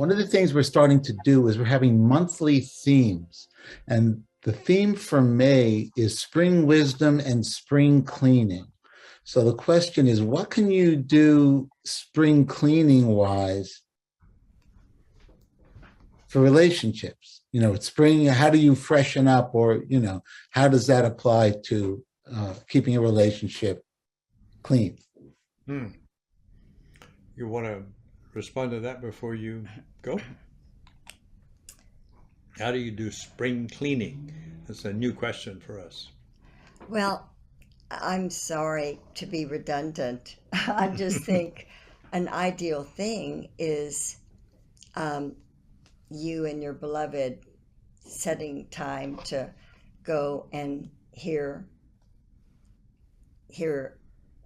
One of the things we're starting to do is we're having monthly themes. And the theme for May is spring wisdom and spring cleaning. So the question is, what can you do spring cleaning wise for relationships? It's spring, how do you freshen up, or, how does that apply to keeping a relationship clean? You want to respond to that before you go? How do you do spring cleaning? That's a new question for us. Well, I'm sorry to be redundant. I just think an ideal thing is you and your beloved setting time to go and hear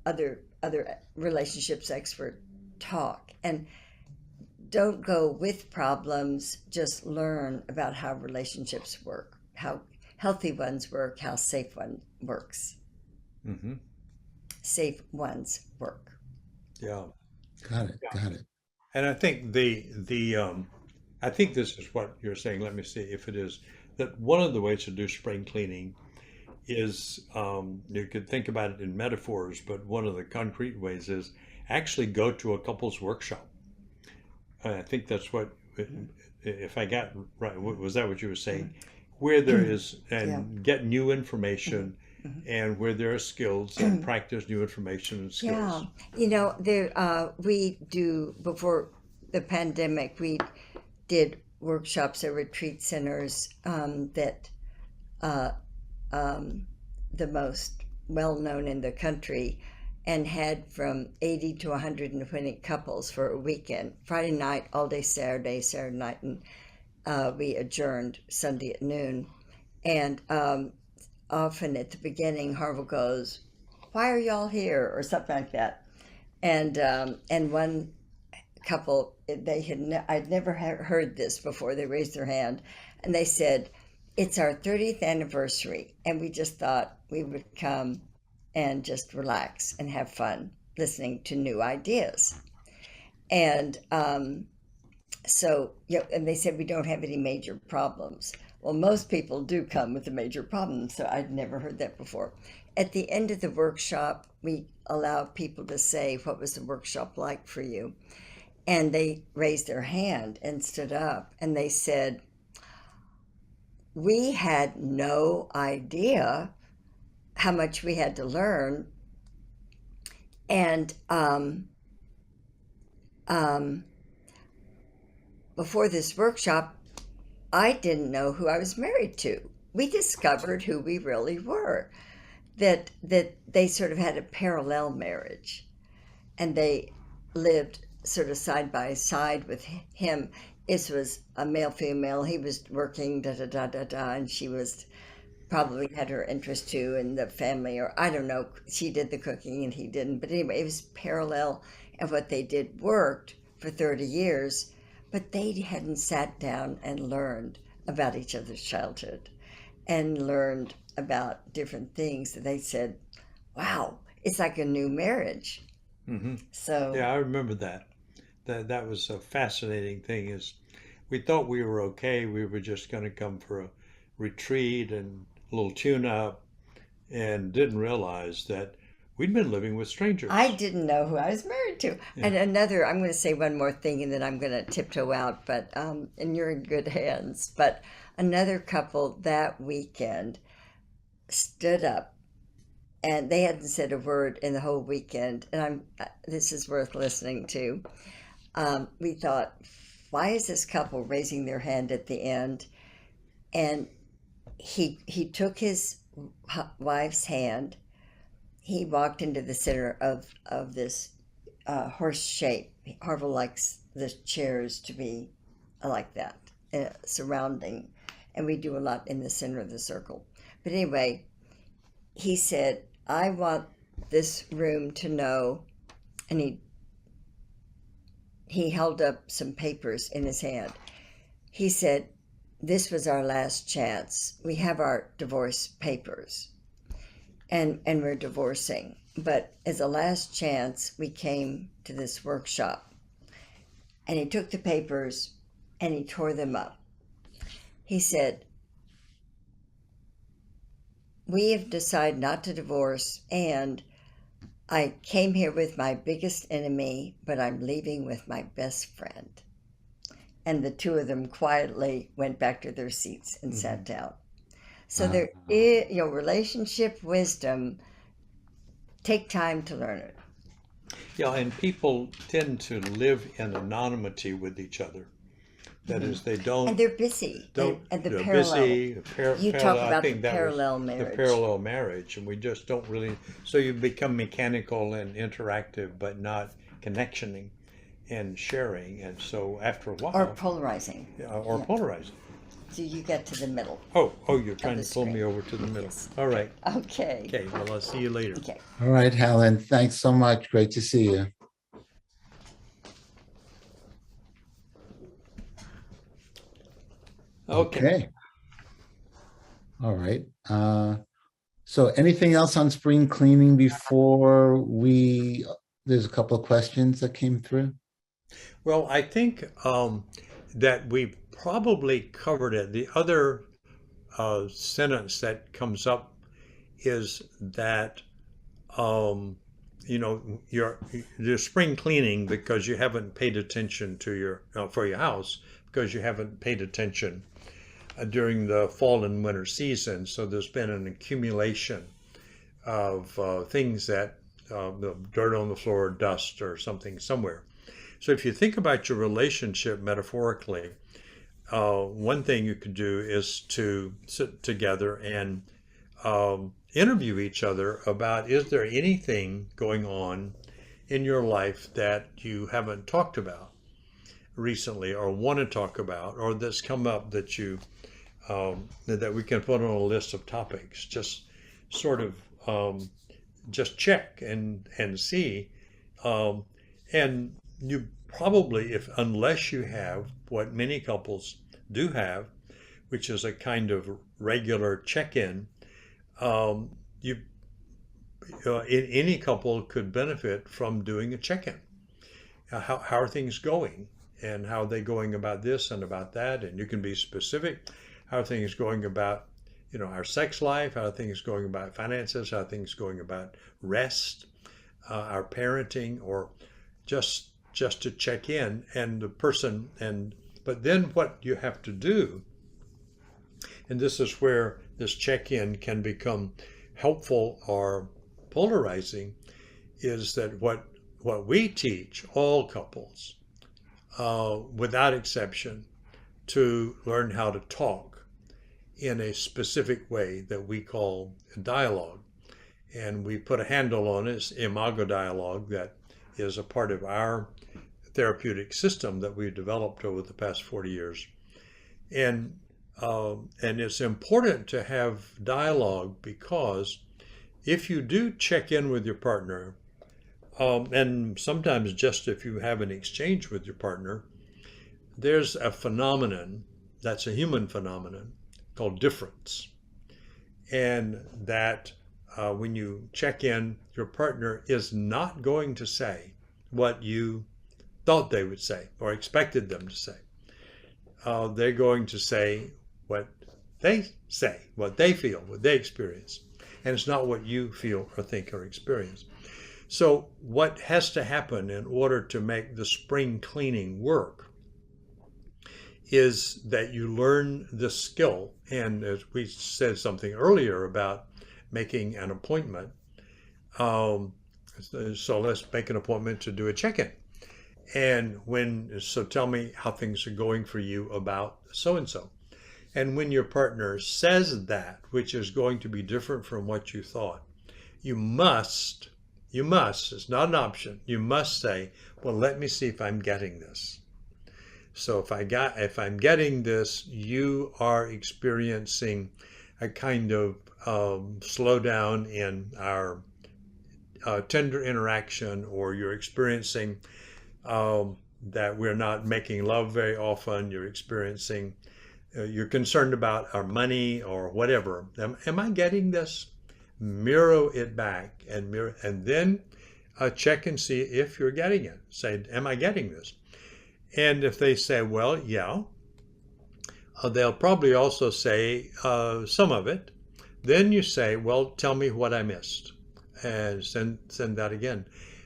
other relationships expert talk, and don't go with problems, just learn about how relationships work, how healthy ones work, how safe one works. Mm-hmm. Safe ones work. Yeah. Got it. And I think I think this is what you're saying. Let me see if it is, that one of the ways to do spring cleaning is, you could think about it in metaphors, but one of the concrete ways is actually go to a couples workshop. I think that's what, if I got right, was that what you were saying? Where there is, and get new information, and where there are skills, and practice new information and skills. Yeah, we do, before the pandemic, we did workshops at retreat centers that the most well-known in the country, and had from 80 to 120 couples for a weekend, Friday night, all day Saturday night, and we adjourned Sunday at noon. And often at the beginning, Harville goes, "Why are y'all here?" or something like that. And one couple, I'd never heard this before. They raised their hand, and they said, "It's our 30th anniversary, and we just thought we would come and just relax and have fun listening to new ideas." And and they said, "We don't have any major problems." Well, most people do come with a major problem, so I'd never heard that before. At the end of the workshop, we allowed people to say, "What was the workshop like for you?" And they raised their hand and stood up, and they said, "We had no idea how much we had to learn. And before this workshop, I didn't know who I was married to. We discovered who we really were, that they sort of had a parallel marriage, and they lived sort of side by side with him. This was a male-female. He was working, and she was probably had her interest too in the family, or I don't know, she did the cooking and he didn't. But anyway, it was parallel, and what they did worked for 30 years, but they hadn't sat down and learned about each other's childhood and learned about different things. That they said, "Wow, it's like a new marriage." Mm-hmm. So yeah, I remember that. That was a fascinating thing. Is we thought we were okay. We were just going to come for a retreat and a little tune-up, and didn't realize that we'd been living with strangers. I didn't know who I was married to. Yeah. And another, I'm going to say one more thing, and then I'm going to tiptoe out, but and you're in good hands. But another couple that weekend stood up, and they hadn't said a word in the whole weekend. And this is worth listening to. We thought, why is this couple raising their hand at the end? And he took his wife's hand. He walked into the center of this horse shape. Harville likes the chairs to be like that, surrounding, and we do a lot in the center of the circle. But anyway, he said, "I want this room to know," and he held up some papers in his hand. He said, "This was our last chance. We have our divorce papers, and we're divorcing. But as a last chance, we came to this workshop." And he took the papers and he tore them up. He said, "We have decided not to divorce, and I came here with my biggest enemy, but I'm leaving with my best friend." And the two of them quietly went back to their seats and sat down. So there is, relationship wisdom, take time to learn it. Yeah, and people tend to live in anonymity with each other. That is, they don't. And they're busy. Don't, and the they're parallel. busy. You talk about the parallel The marriage. parallel marriage, and we just don't really. So you become mechanical and interactive, but not connectioning and sharing. And so after a while. Or polarizing. Or polarizing. So you get to the middle. Oh, you're trying to pull me over to the middle. Yes. All right. Okay. Okay, well, I'll see you later. Okay. All right, Helen. Thanks so much. Great to see you. Okay. All right. So anything else on spring cleaning before there's a couple of questions that came through? Well, I think that we probably covered it. The other sentence that comes up is that you're spring cleaning because you haven't paid attention to for your house, because you haven't paid attention during the fall and winter season. So there's been an accumulation of things that the dirt on the floor, dust or something somewhere. So if you think about your relationship metaphorically, one thing you could do is to sit together and interview each other about, is there anything going on in your life that you haven't talked about recently or want to talk about, or that's come up that you that we can put on a list of topics. Just sort of just check and see, and you probably, unless you have what many couples do have, which is a kind of regular check-in, any couple could benefit from doing a check-in. How are things going, and how are they going about this and about that? And you can be specific. How are things going about, our sex life? How are things going about finances? How are things going about rest, our parenting, or just to check in, and the person. But then what you have to do, and this is where this check-in can become helpful or polarizing, is that what we teach all couples, without exception, to learn how to talk in a specific way that we call dialogue. And we put a handle on it, imago dialogue, that is a part of our therapeutic system that we've developed over the past 40 years. And it's important to have dialogue, because if you do check in with your partner, and sometimes just if you have an exchange with your partner, there's a phenomenon that's a human phenomenon called difference. And that when you check in, your partner is not going to say what you thought they would say or expected them to say. They're going to say what they say, what they feel, what they experience. And it's not what you feel or think or experience. So what has to happen in order to make the spring cleaning work is that you learn the skill. And as we said something earlier about making an appointment, so let's make an appointment to do a check-in. And so tell me how things are going for you about so-and-so. And when your partner says that, which is going to be different from what you thought, you must, it's not an option, you must say, well, let me see if I'm getting this. So if I'm getting this, you are experiencing a kind of slowdown in our tender interaction, or you're experiencing that we're not making love very often. You're experiencing, you're concerned about our money or whatever. Am I getting this? Mirror it back and then check and see if you're getting it. Say, am I getting this? And if they say, well, yeah, They'll probably also say some of it. Then you say, well, tell me what I missed, and send that again.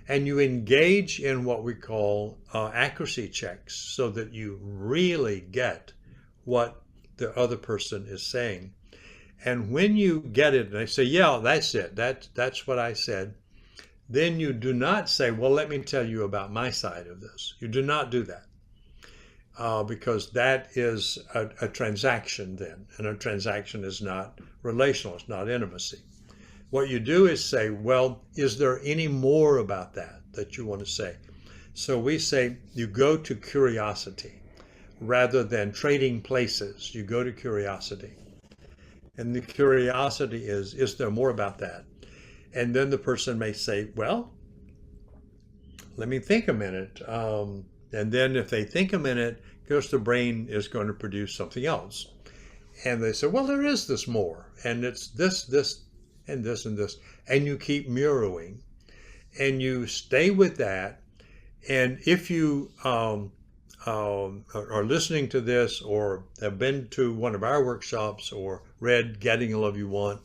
And you engage in what we call accuracy checks so that you really get what the other person is saying. And when you get it, and they say, yeah, that's it, that's what I said, then you do not say, well, let me tell you about my side of this. You do not do that. Because that is a transaction then, and a transaction is not relational, it's not intimacy. What you do is say, well, is there any more about that you want to say? So we say you go to curiosity rather than trading places. You go to curiosity. And the curiosity is there more about that? And then the person may say, well, let me think a minute. And then if they think a minute, because the brain is going to produce something else. And they say, well, there is this more. And it's this, and this, and this. And you keep mirroring. And you stay with that. And if you are listening to this or have been to one of our workshops or read Getting the Love You Want,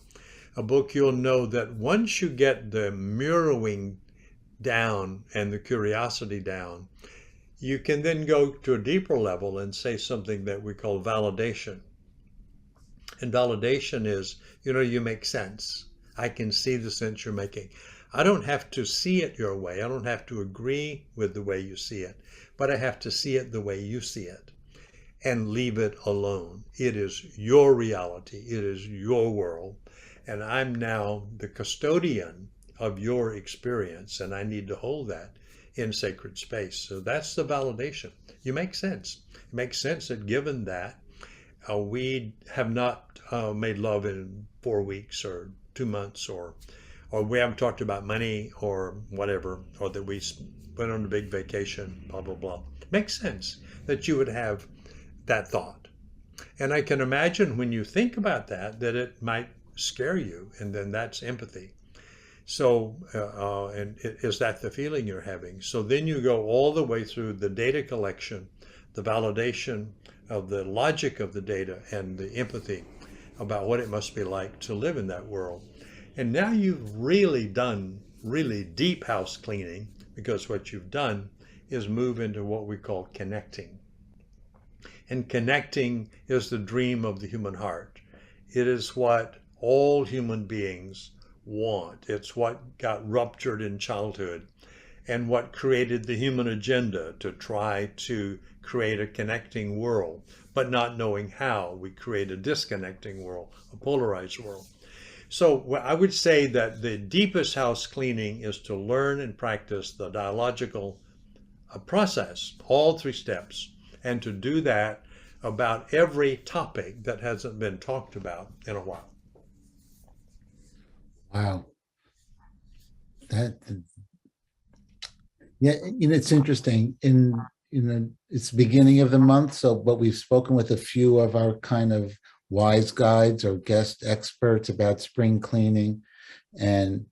a book, you'll know that once you get the mirroring down and the curiosity down, you can then go to a deeper level and say something that we call validation. And validation is, you make sense. I can see the sense you're making. I don't have to see it your way. I don't have to agree with the way you see it, but I have to see it the way you see it and leave it alone. It is your reality. It is your world. And I'm now the custodian of your experience, and I need to hold that in sacred space. So that's the validation. You make sense. It makes sense that given that we have not made love in 4 weeks or 2 months, or we haven't talked about money or whatever, or that we went on a big vacation, blah, blah, blah. It makes sense that you would have that thought. And I can imagine when you think about that it might scare you, and then that's empathy. So, and is that the feeling you're having? So then you go all the way through the data collection, the validation of the logic of the data, and the empathy about what it must be like to live in that world. And now you've really done really deep house cleaning, because what you've done is move into what we call connecting. And connecting is the dream of the human heart. It is what all human beings want. It's what got ruptured in childhood and what created the human agenda to try to create a connecting world, but not knowing how. We create a disconnecting world, a polarized world. So I would say that the deepest house cleaning is to learn and practice the dialogical process, all 3 steps, and to do that about every topic that hasn't been talked about in a while. Wow. Yeah, it's interesting. It's the beginning of the month, but we've spoken with a few of our kind of wise guides or guest experts about spring cleaning, and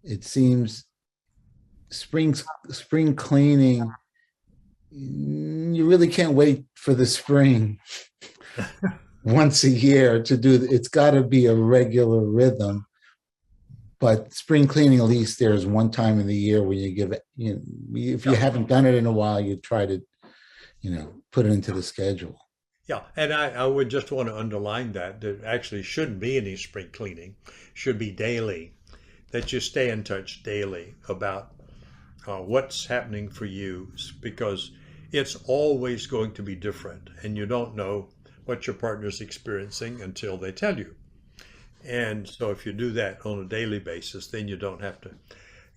it seems spring cleaning, you really can't wait for the spring once a year to do. It's got to be a regular rhythm. But spring cleaning, at least there's one time in the year where you give it, if you haven't done it in a while, you try to, put it into the schedule. Yeah, and I would just want to underline that there actually shouldn't be any spring cleaning, should be daily, that you stay in touch daily about what's happening for you, because it's always going to be different, and you don't know what your partner's experiencing until they tell you. And so if you do that on a daily basis, then you don't have to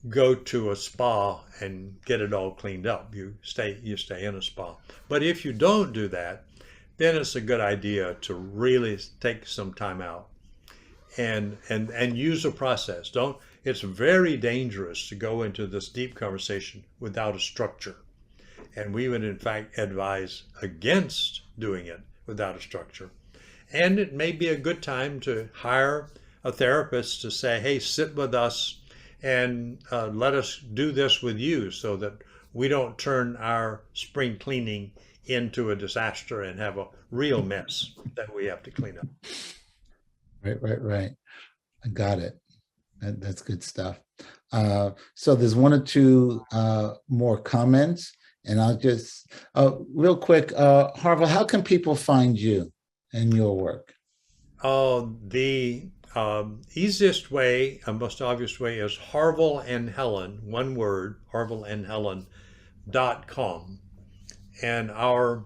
go to a spa and get it all cleaned up. You stay in a spa. But if you don't do that, then it's a good idea to really take some time out and use a process. It's very dangerous to go into this deep conversation without a structure. And we would in fact advise against doing it without a structure. And it may be a good time to hire a therapist to say, hey, sit with us and let us do this with you, so that we don't turn our spring cleaning into a disaster and have a real mess that we have to clean up. Right. I got it. That's good stuff. So there's one or two more comments, and I'll just real quick, Harville, how can people find you and your work? The easiest way, most obvious way, is Harville and Helen, one word, harvilleandhelen.com. And our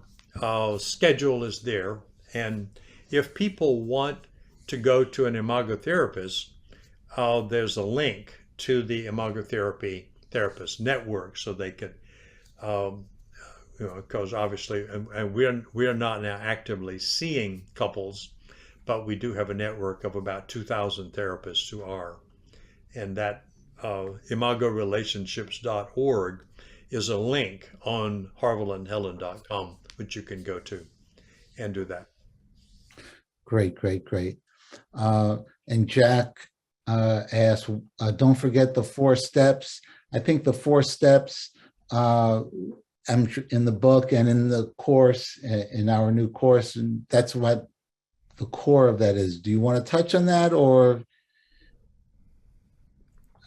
schedule is there. And if people want to go to an imagotherapist, there's a link to the imagotherapy therapist network, so they could, because obviously, and we are not now actively seeing couples, but we do have a network of about 2,000 therapists who are, and that imagorelationships.org is a link on harvilleandhelen.com, which you can go to and do that. Great. And Jack asked, don't forget the 4 steps. I think the 4 steps in the book and in the course, in our new course, and that's what the core of that is. Do you want to touch on that, or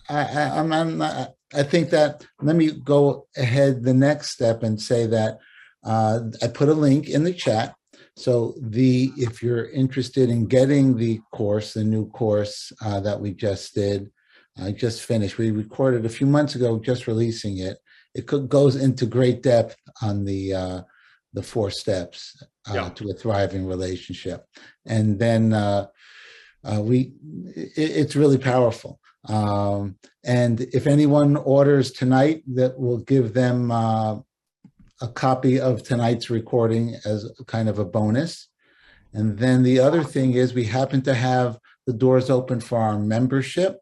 I think that, let me go ahead the next step and say that I put a link in the chat. So if you're interested in getting the course, the new course that we just did, I just finished. We recorded a few months ago, just releasing it. It goes into great depth on the 4 steps to a thriving relationship, and then it's really powerful. And if anyone orders tonight, that will give them a copy of tonight's recording as kind of a bonus. And then the other thing is, we happen to have the doors open for our membership.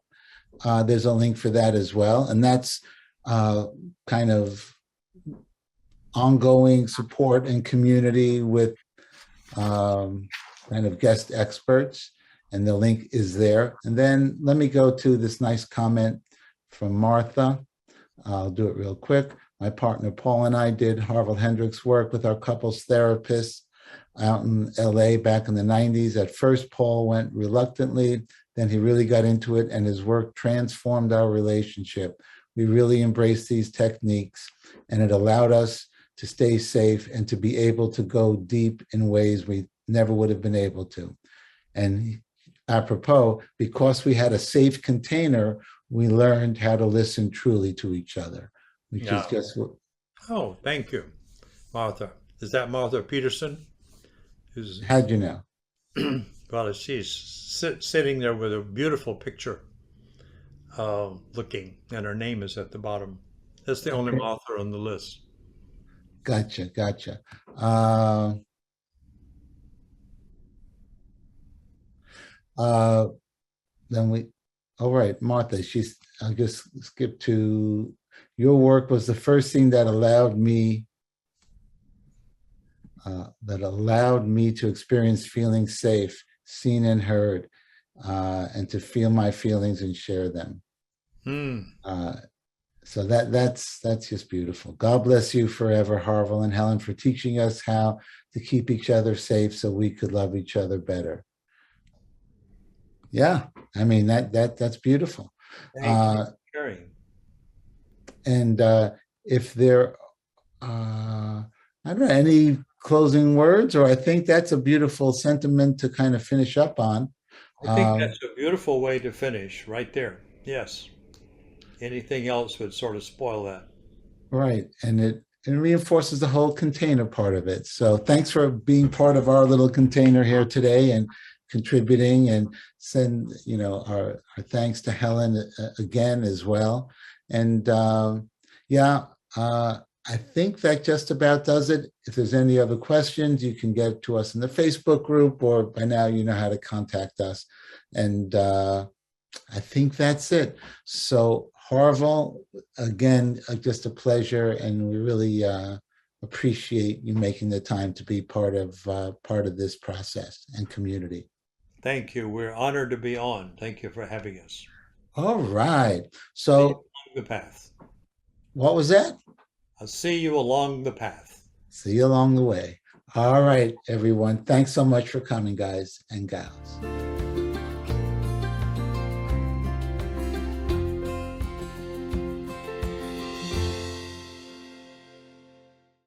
There's a link for that as well. And that's kind of ongoing support and community with kind of guest experts. And the link is there. And then let me go to this nice comment from Martha. I'll do it real quick. My partner Paul and I did Harville Hendrix work with our couples therapist out in LA back in the 90s. At first, Paul went reluctantly, then he really got into it, and his work transformed our relationship. We really embraced these techniques, and it allowed us to stay safe and to be able to go deep in ways we never would have been able to. And apropos, because we had a safe container, we learned how to listen truly to each other, which is just what. Oh, thank you, Martha. Is that Martha Peterson? How'd you know? Well, she's sitting there with a beautiful picture looking, and her name is at the bottom. That's the only Martha on the list. Gotcha. All right, Martha, I'll just skip to, your work was the first thing that allowed me to experience feeling safe, seen and heard, and to feel my feelings and share them. So that's just beautiful. God bless you forever, Harville and Helen, for teaching us how to keep each other safe so we could love each other better. Yeah, I mean, that's beautiful. Thank you for sharing. And if there, I don't know, any closing words, or I think that's a beautiful sentiment to kind of finish up on. I think that's a beautiful way to finish right there. Yes. Anything else would sort of spoil that. Right. And it reinforces the whole container part of it. So thanks for being part of our little container here today and contributing, and send, our thanks to Helen again as well. And I think that just about does it. If there's any other questions, you can get to us in the Facebook group, or by now you know how to contact us. And I think that's it. So Harville, again, just a pleasure, and we really appreciate you making the time to be part of this process and community. Thank you. We're honored to be on. Thank you for having us. All right. So the path. What was that? I'll see you along the path. See you along the way. All right, everyone. Thanks so much for coming, guys and gals.